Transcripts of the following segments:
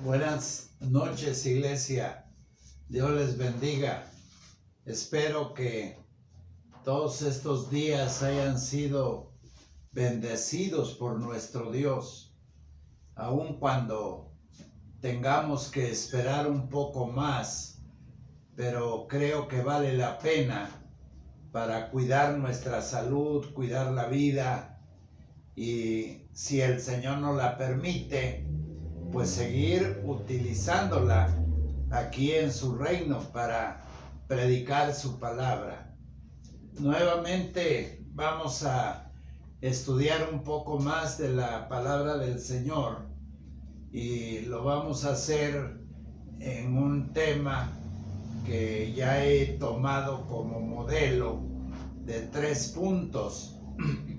Buenas noches, iglesia. Dios les bendiga. Espero que todos estos días hayan sido bendecidos por nuestro Dios, aun cuando tengamos que esperar un poco más, pero creo que vale la pena para cuidar nuestra salud, cuidar la vida, y si el Señor nos la permite, pues seguir utilizándola aquí en su reino para predicar su palabra. Nuevamente vamos a estudiar un poco más de la palabra del Señor y lo vamos a hacer en un tema que ya he tomado como modelo de 3 puntos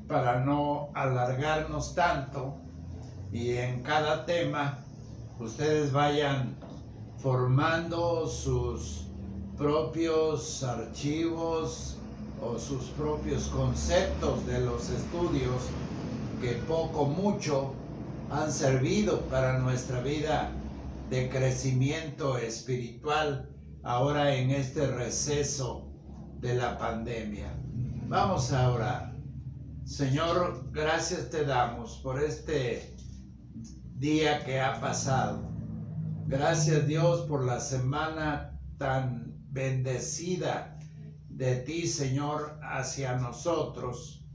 para no alargarnos tanto, y en cada tema ustedes vayan formando sus propios archivos o sus propios conceptos de los estudios que poco o mucho han servido para nuestra vida de crecimiento espiritual ahora en este receso de la pandemia. Vamos a orar. Señor, gracias te damos por este día que ha pasado. Gracias, Dios, por la semana tan bendecida de ti, Señor, hacia nosotros,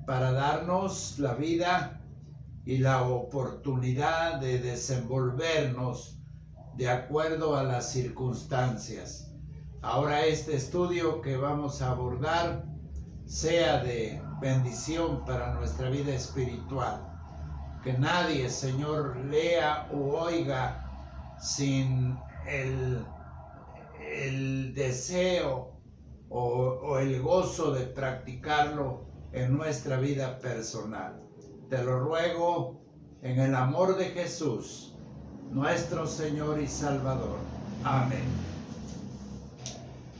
para darnos la vida y la oportunidad de desenvolvernos de acuerdo a las circunstancias. Ahora este estudio que vamos a abordar sea de bendición para nuestra vida espiritual. Que nadie, Señor, lea o oiga sin el deseo o el gozo de practicarlo en nuestra vida personal. Te lo ruego en el amor de Jesús, nuestro Señor y Salvador. Amén.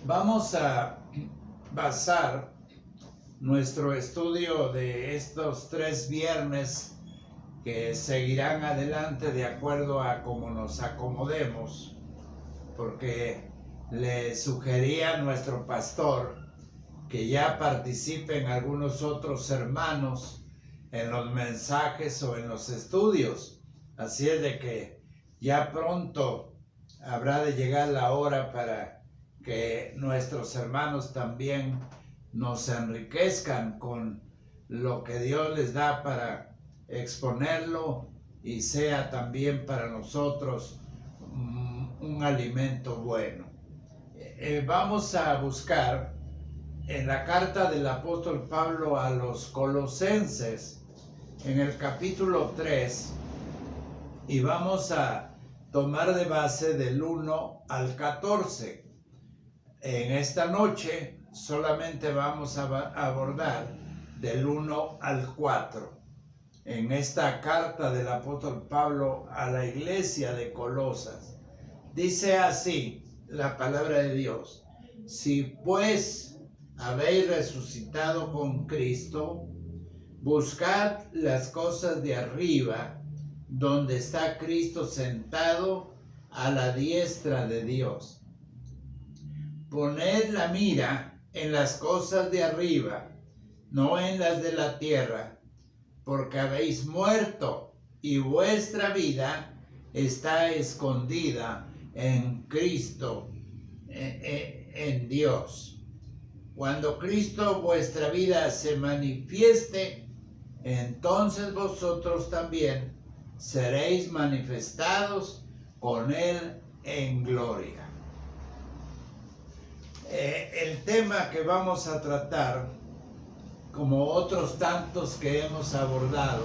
Vamos a basar nuestro estudio de estos 3 viernes que seguirán adelante de acuerdo a cómo nos acomodemos, porque le sugería a nuestro pastor que ya participen algunos otros hermanos en los mensajes o en los estudios. Así es de que ya pronto habrá de llegar la hora para que nuestros hermanos también nos enriquezcan con lo que Dios les da para exponerlo y sea también para nosotros un alimento bueno. Vamos a buscar en la carta del apóstol Pablo a los Colosenses, en el capítulo 3, y vamos a tomar de base del 1 al 14. En esta noche solamente vamos a abordar del 1 al 4. En esta carta del apóstol Pablo a la iglesia de Colosas. Dice así la palabra de Dios: si pues habéis resucitado con Cristo, buscad las cosas de arriba, donde está Cristo sentado a la diestra de Dios. Poned la mira en las cosas de arriba, no en las de la tierra, porque habéis muerto y vuestra vida está escondida en Cristo, en Dios. Cuando Cristo vuestra vida se manifieste, entonces vosotros también seréis manifestados con Él en gloria. El tema que vamos a tratar, como otros tantos que hemos abordado,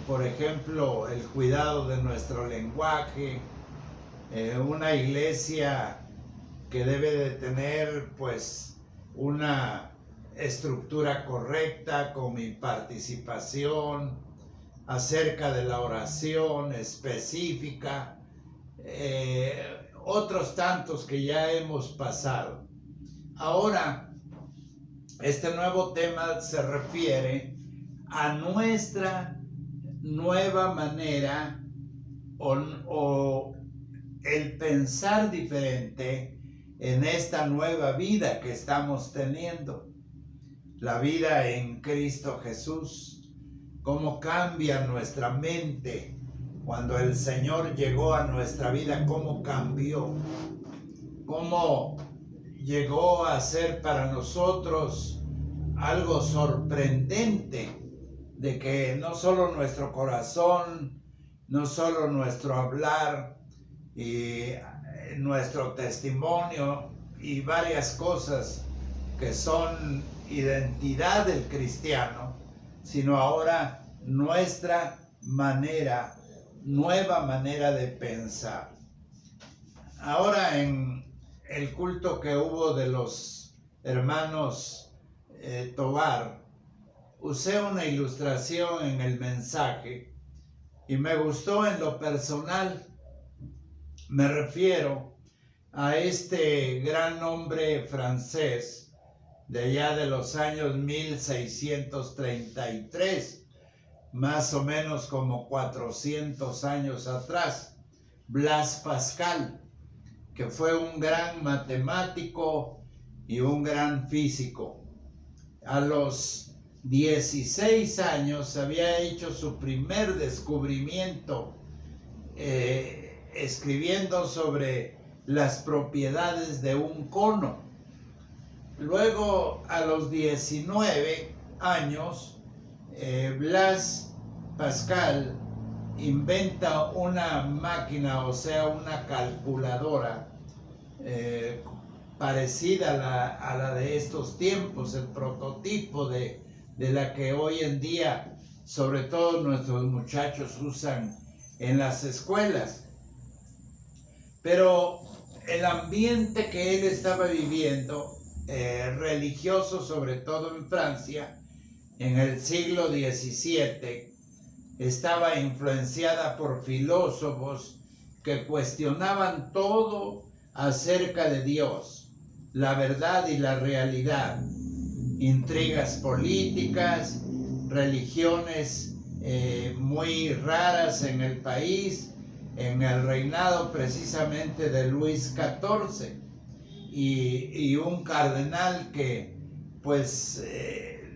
por ejemplo, el cuidado de nuestro lenguaje, una iglesia que debe de tener pues una estructura correcta con mi participación, acerca de la oración específica, otros tantos que ya hemos pasado. Ahora, este nuevo tema se refiere a nuestra nueva manera o el pensar diferente en esta nueva vida que estamos teniendo, la vida en Cristo Jesús. Cómo cambia nuestra mente cuando el Señor llegó a nuestra vida, cómo cambió, cómo llegó a ser para nosotros algo sorprendente, de que no solo nuestro corazón, no solo nuestro hablar y nuestro testimonio y varias cosas que son identidad del cristiano, sino ahora nuestra manera, nueva manera de pensar. Ahora en el culto que hubo de los hermanos Tovar, usé una ilustración en el mensaje y me gustó en lo personal. Me refiero a este gran hombre francés de allá de los años 1633, más o menos como 400 años atrás, Blaise Pascal, que fue un gran matemático y un gran físico. A los 16 años había hecho su primer descubrimiento, escribiendo sobre las propiedades de un cono. Luego, a los 19 años, Blaise Pascal inventa una máquina, o sea, una calculadora parecida a la de estos tiempos, el prototipo de la que hoy en día, sobre todo nuestros muchachos usan en las escuelas. Pero el ambiente que él estaba viviendo, religioso, sobre todo en Francia, en el siglo XVII, estaba influenciada por filósofos que cuestionaban todo acerca de Dios, la verdad y la realidad, intrigas políticas, religiones muy raras en el país, en el reinado precisamente de Luis XIV, y un cardenal que pues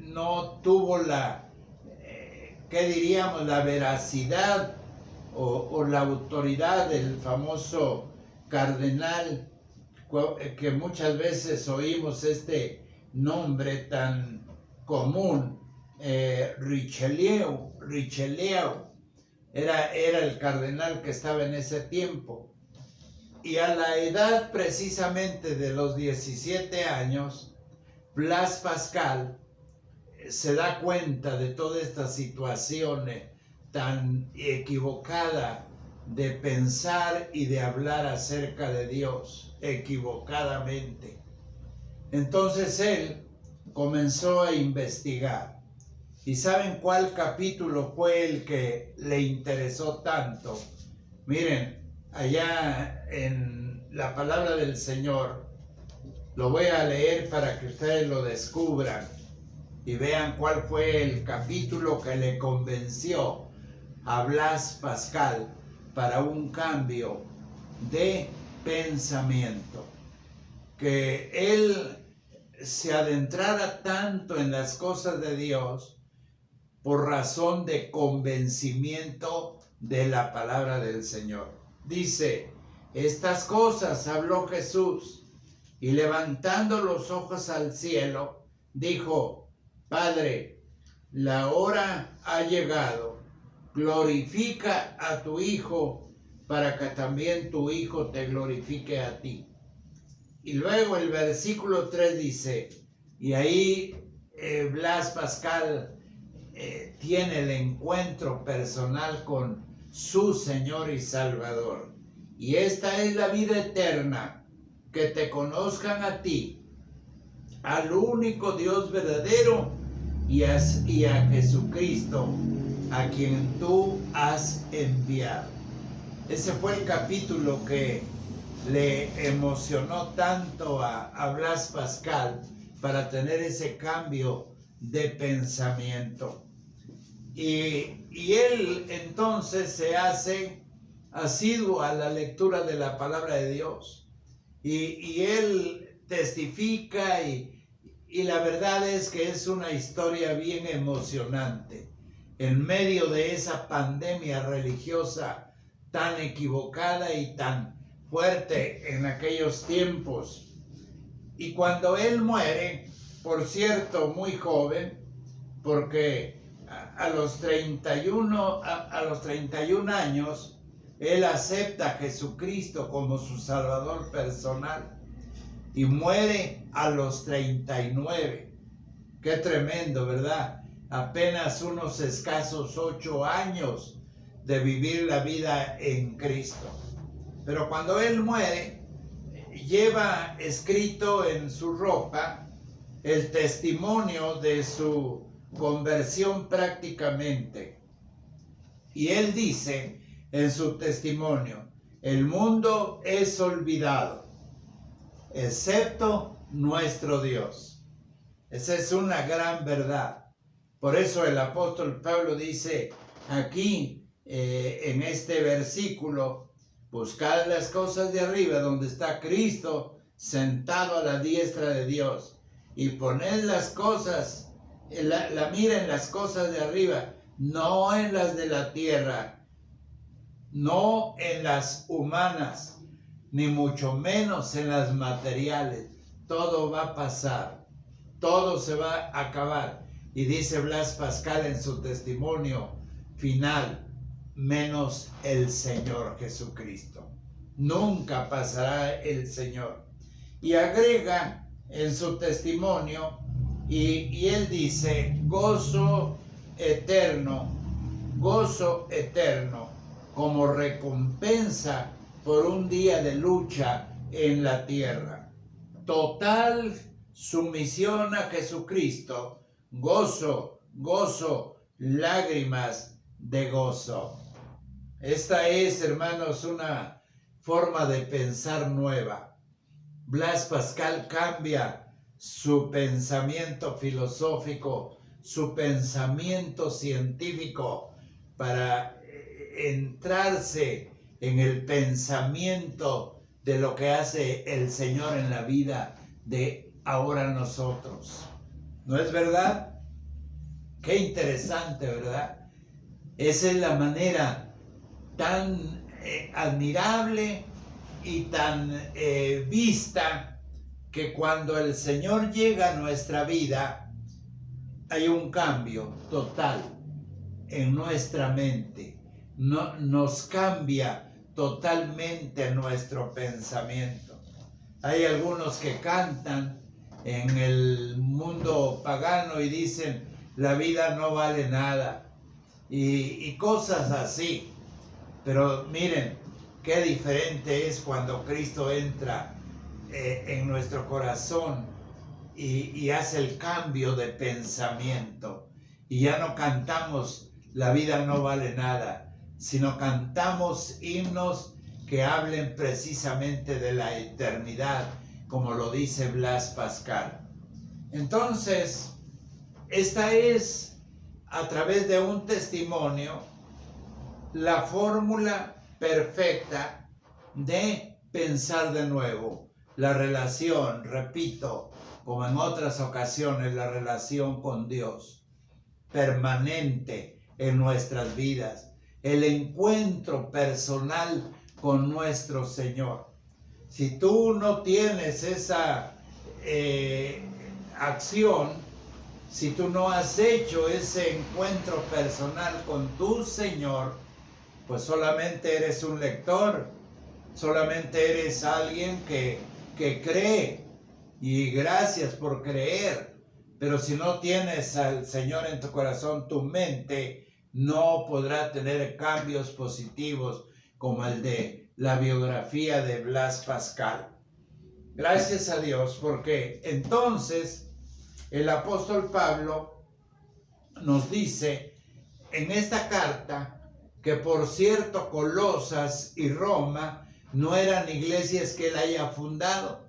no tuvo la, ¿qué diríamos?, la veracidad o la autoridad del famoso cardenal, que muchas veces oímos este nombre tan común, Richelieu. Era el cardenal que estaba en ese tiempo. Y a la edad precisamente de los 17 años, Blaise Pascal se da cuenta de toda esta situación tan equivocada de pensar y de hablar acerca de Dios equivocadamente. Entonces él comenzó a investigar. ¿Y saben cuál capítulo fue el que le interesó tanto? Miren, allá en la palabra del Señor, lo voy a leer para que ustedes lo descubran y vean cuál fue el capítulo que le convenció a Blaise Pascal para un cambio de pensamiento. Que él se adentrara tanto en las cosas de Dios por razón de convencimiento de la palabra del Señor. Dice: estas cosas habló Jesús, y levantando los ojos al cielo, dijo: Padre, la hora ha llegado, glorifica a tu Hijo, para que también tu Hijo te glorifique a ti. Y luego el versículo 3 dice, y ahí Blaise Pascal tiene el encuentro personal con su Señor y Salvador. Y esta es la vida eterna, que te conozcan a ti, al único Dios verdadero, y a Jesucristo, a quien tú has enviado. Ese fue el capítulo que le emocionó tanto a Blaise Pascal para tener ese cambio de pensamiento. Y él entonces se hace asiduo a la lectura de la palabra de Dios. Y él testifica y la verdad es que es una historia bien emocionante. En medio de esa pandemia religiosa tan equivocada y tan fuerte en aquellos tiempos. Y cuando él muere, por cierto, muy joven, porque a los 31 años, él acepta a Jesucristo como su Salvador personal y muere a los 39. Qué tremendo, ¿verdad? Apenas unos escasos 8 años de vivir la vida en Cristo. Pero cuando él muere, lleva escrito en su ropa el testimonio de su conversión prácticamente. Y él dice en su testimonio: el mundo es olvidado, excepto nuestro Dios. Esa es una gran verdad. Por eso el apóstol Pablo dice aquí en este versículo: buscad las cosas de arriba donde está Cristo sentado a la diestra de Dios, y poned las cosas, la mira en las cosas de arriba, no en las de la tierra, no en las humanas, ni mucho menos en las materiales. Todo va a pasar, todo se va a acabar. Y dice Blas Pascal en su testimonio final: menos el Señor Jesucristo. Nunca pasará el Señor. Y agrega en su testimonio, y él dice: gozo eterno como recompensa por un día de lucha en la tierra. Total sumisión a Jesucristo, gozo, lágrimas de gozo. Esta es, hermanos, una forma de pensar nueva. Blas Pascal cambia su pensamiento filosófico, su pensamiento científico, para entrarse en el pensamiento de lo que hace el Señor en la vida de ahora nosotros. ¿No es verdad? Qué interesante, ¿verdad? Esa es la manera tan admirable y tan vista, que cuando el Señor llega a nuestra vida hay un cambio total en nuestra mente. Nos cambia totalmente nuestro pensamiento. Hay algunos que cantan en el mundo pagano y dicen: la vida no vale nada, y cosas así. Pero miren, qué diferente es cuando Cristo entra en nuestro corazón y hace el cambio de pensamiento. Y ya no cantamos la vida no vale nada, sino cantamos himnos que hablen precisamente de la eternidad, como lo dice Blas Pascal. Entonces, esta es, a través de un testimonio, la fórmula perfecta de pensar de nuevo. La relación, repito, como en otras ocasiones, la relación con Dios, permanente en nuestras vidas. El encuentro personal con nuestro Señor. Si tú no tienes esa acción, si tú no has hecho ese encuentro personal con tu Señor, pues solamente eres un lector, solamente eres alguien que cree, y gracias por creer, pero si no tienes al Señor en tu corazón, tu mente no podrá tener cambios positivos como el de la biografía de Blas Pascal. Gracias a Dios, porque entonces el apóstol Pablo nos dice en esta carta que, por cierto, Colosas y Roma no eran iglesias que él haya fundado,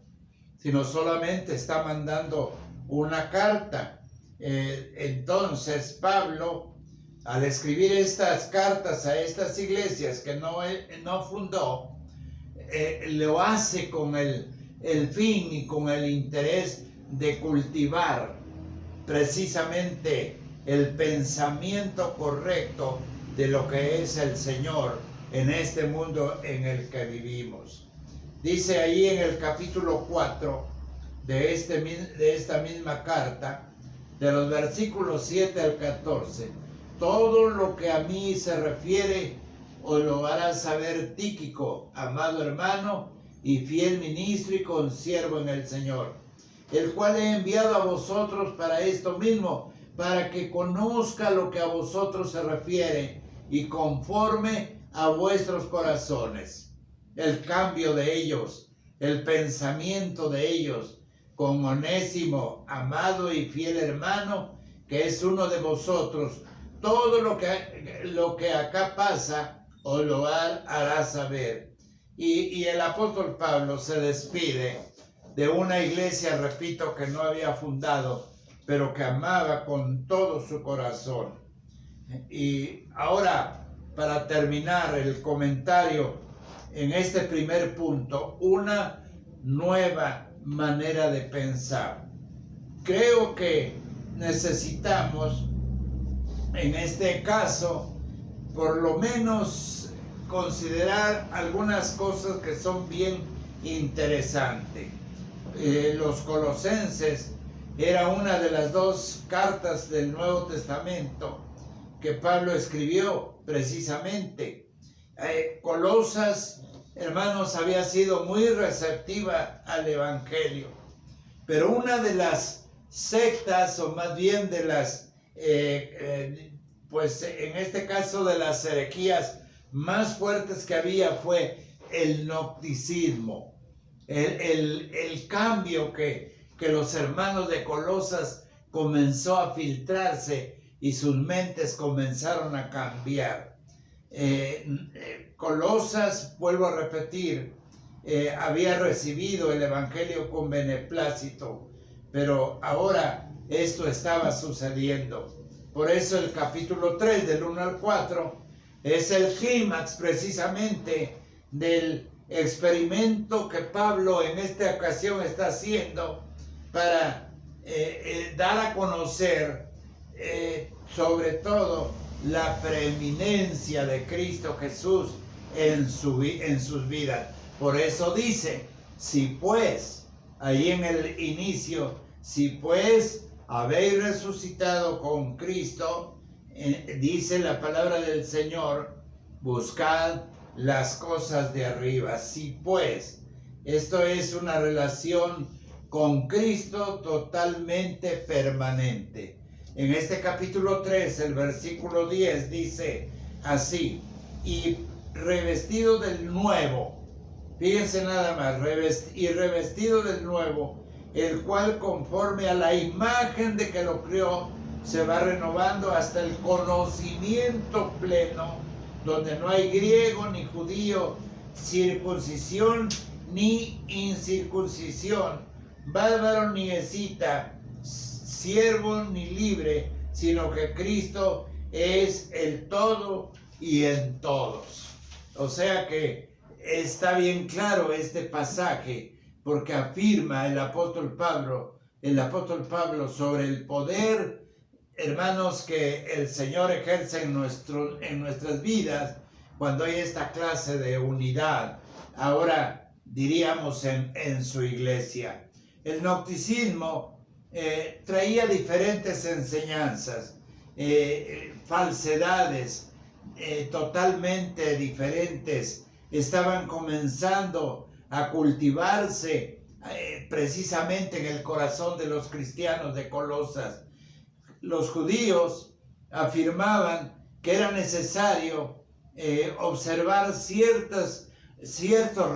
sino solamente está mandando una carta. Entonces Pablo al escribir estas cartas a estas iglesias que no fundó, lo hace con el fin y con el interés de cultivar precisamente el pensamiento correcto de lo que es el Señor en este mundo en el que vivimos. Dice ahí en el capítulo 4 de esta misma carta, de los versículos 7 al 14, todo lo que a mí se refiere os lo hará saber Tíquico, amado hermano y fiel ministro y consiervo en el Señor, el cual he enviado a vosotros para esto mismo, para que conozca lo que a vosotros se refiere y conforme a vuestros corazones, el cambio de ellos, el pensamiento de ellos, con Onésimo, amado y fiel hermano, que es uno de vosotros. Todo lo que acá pasa os lo hará saber. Y el apóstol Pablo se despide de una iglesia, repito, que no había fundado, pero que amaba con todo su corazón. Y ahora, para terminar el comentario en este primer punto, una nueva manera de pensar. Creo que necesitamos, en este caso, por lo menos considerar algunas cosas que son bien interesantes. Los Colosenses era una de las dos cartas del Nuevo Testamento que Pablo escribió precisamente. Colosas, hermanos, había sido muy receptiva al Evangelio, pero una de las sectas, o más bien de las, pues en este caso de las herejías más fuertes que había, fue el gnosticismo, el cambio que los hermanos de Colosas comenzó a filtrarse y sus mentes comenzaron a cambiar. Colosas, vuelvo a repetir, había recibido el Evangelio con beneplácito, pero ahora esto estaba sucediendo. Por eso el capítulo 3 del 1 al 4 es el clímax precisamente del experimento que Pablo en esta ocasión está haciendo para dar a conocer sobre todo la preeminencia de Cristo Jesús en sus vidas. Por eso dice, si pues, ahí en el inicio, si pues habéis resucitado con Cristo, dice la palabra del Señor, buscad las cosas de arriba. Si pues, esto es una relación con Cristo totalmente permanente. En este capítulo 3, el versículo 10 dice así, y revestido del nuevo, fíjense nada más, revestido del nuevo, el cual conforme a la imagen de que lo creó, se va renovando hasta el conocimiento pleno, donde no hay griego ni judío, circuncisión ni incircuncisión, bárbaro ni escita, siervo ni libre, sino que Cristo es el todo y en todos. O sea que está bien claro este pasaje, porque afirma el apóstol Pablo sobre el poder, hermanos, que el Señor ejerce en nuestras vidas cuando hay esta clase de unidad, ahora diríamos en su iglesia. El gnosticismo traía diferentes enseñanzas, falsedades totalmente diferentes, estaban comenzando a cultivarse precisamente en el corazón de los cristianos de Colosas. Los judíos afirmaban que era necesario observar ciertos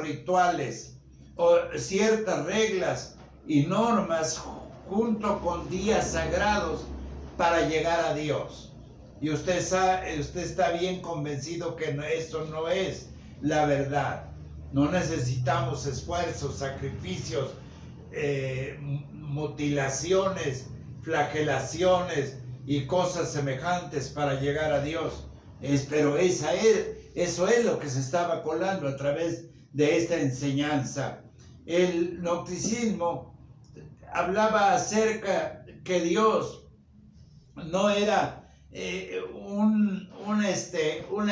rituales o ciertas reglas y normas junto con días sagrados para llegar a Dios. Y usted está bien convencido que eso no es la verdad. No necesitamos esfuerzos, sacrificios, mutilaciones, flagelaciones y cosas semejantes para llegar a Dios. Pero eso es lo que se estaba colando a través de esta enseñanza. El gnosticismo hablaba acerca que Dios no era una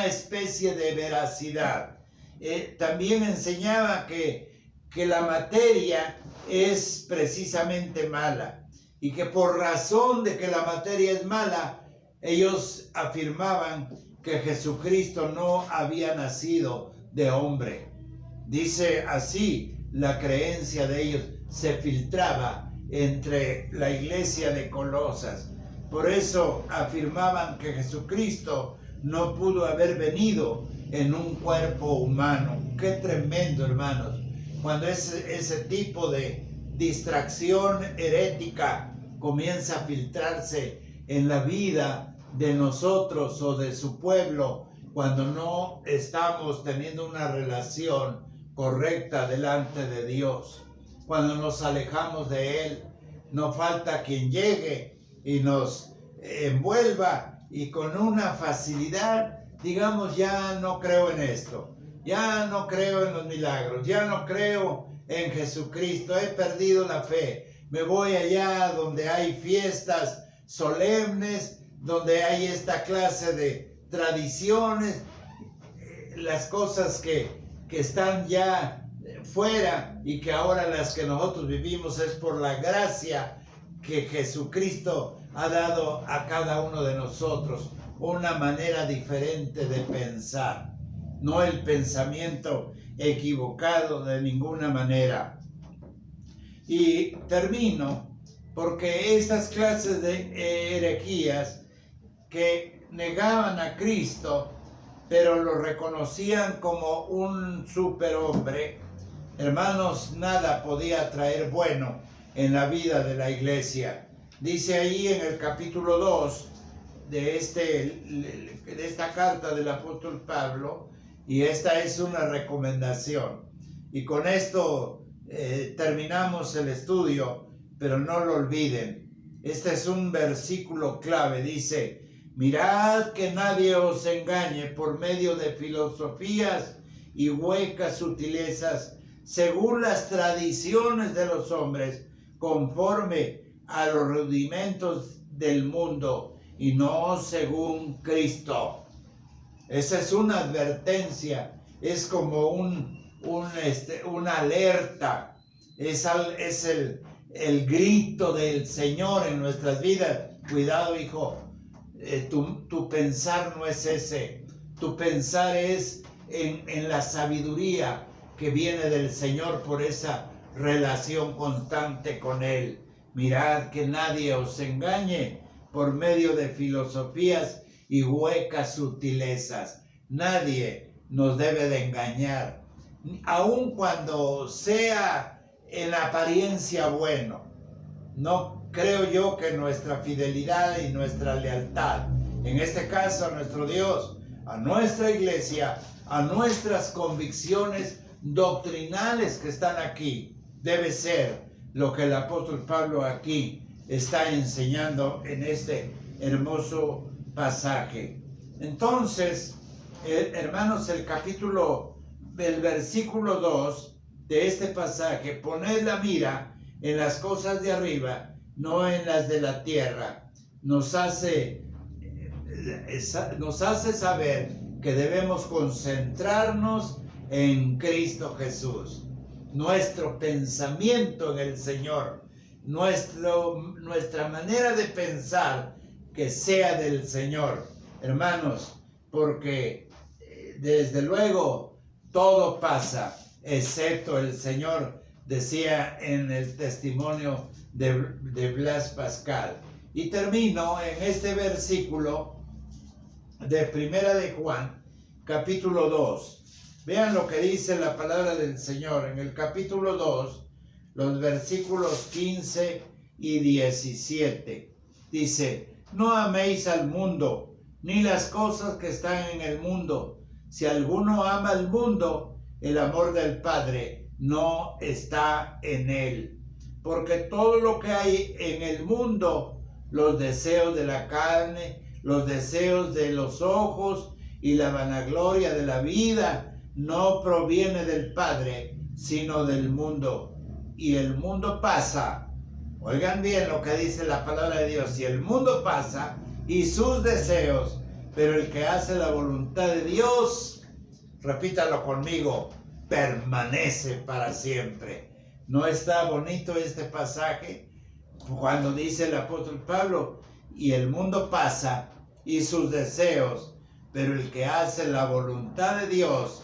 especie de veracidad. También enseñaba que la materia es precisamente mala y que por razón de que la materia es mala, ellos afirmaban que Jesucristo no había nacido de hombre. Dice así, la creencia de ellos se filtraba entre la iglesia de Colosas. Por eso afirmaban que Jesucristo no pudo haber venido en un cuerpo humano. Qué tremendo, hermanos, cuando ese tipo de distracción herética comienza a filtrarse en la vida de nosotros o de su pueblo, cuando no estamos teniendo una relación correcta delante de Dios, cuando nos alejamos de Él. No falta quien llegue y nos envuelva y con una facilidad digamos: ya no creo en esto, ya no creo en los milagros, ya no creo en Jesucristo, he perdido la fe, me voy allá donde hay fiestas solemnes, donde hay esta clase de tradiciones, las cosas que están ya fuera y que ahora las que nosotros vivimos es por la gracia que Jesucristo ha dado a cada uno de nosotros, una manera diferente de pensar, no el pensamiento equivocado de ninguna manera. Y termino porque estas clases de herejías que negaban a Cristo, pero lo reconocían como un superhombre, hermanos, nada podía traer bueno en la vida de la iglesia. Dice ahí en el capítulo 2 de esta carta del apóstol Pablo, y esta es una recomendación. Y con esto terminamos el estudio, pero no lo olviden. Este es un versículo clave, dice: mirad que nadie os engañe por medio de filosofías y huecas sutilezas, según las tradiciones de los hombres, conforme a los rudimentos del mundo, y no según Cristo. Esa es una advertencia, es como una alerta, es el grito del Señor en nuestras vidas. Cuidado, hijo, tu pensar no es ese, tu pensar es en la sabiduría que viene del Señor por esa relación constante con Él. Mirad que nadie os engañe por medio de filosofías y huecas sutilezas. Nadie nos debe de engañar, aun cuando sea en apariencia bueno. No creo yo que nuestra fidelidad y nuestra lealtad, en este caso a nuestro Dios, a nuestra iglesia, a nuestras convicciones doctrinales que están aquí, debe ser lo que el apóstol Pablo aquí está enseñando en este hermoso pasaje. Entonces, hermanos, el versículo 2 de este pasaje: poned la mira en las cosas de arriba, no en las de la tierra, nos hace saber que debemos concentrarnos en Cristo Jesús. Nuestro pensamiento en el Señor, nuestra manera de pensar que sea del Señor, hermanos, porque desde luego todo pasa excepto el Señor, decía en el testimonio de Blas Pascal. Y termino en este versículo de Primera de Juan, capítulo 2. Vean lo que dice la palabra del Señor en el capítulo 2, los versículos 15 y 17. Dice: no améis al mundo, ni las cosas que están en el mundo. Si alguno ama al mundo, el amor del Padre no está en él. Porque todo lo que hay en el mundo, los deseos de la carne, los deseos de los ojos y la vanagloria de la vida no proviene del Padre, sino del mundo. Y el mundo pasa. Oigan bien lo que dice la palabra de Dios. Y el mundo pasa y sus deseos, pero el que hace la voluntad de Dios, repítalo conmigo, permanece para siempre. ¿No está bonito este pasaje? Cuando dice el apóstol Pablo, y el mundo pasa y sus deseos, pero el que hace la voluntad de Dios,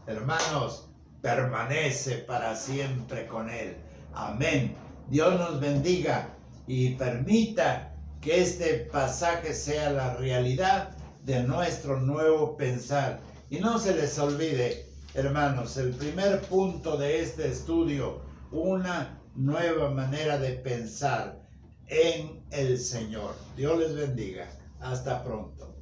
hermanos, permanece para siempre con él. Amén. Dios nos bendiga y permita que este pasaje sea la realidad de nuestro nuevo pensar. Y no se les olvide, hermanos, el primer punto de este estudio, una nueva manera de pensar en el Señor. Dios les bendiga. Hasta pronto.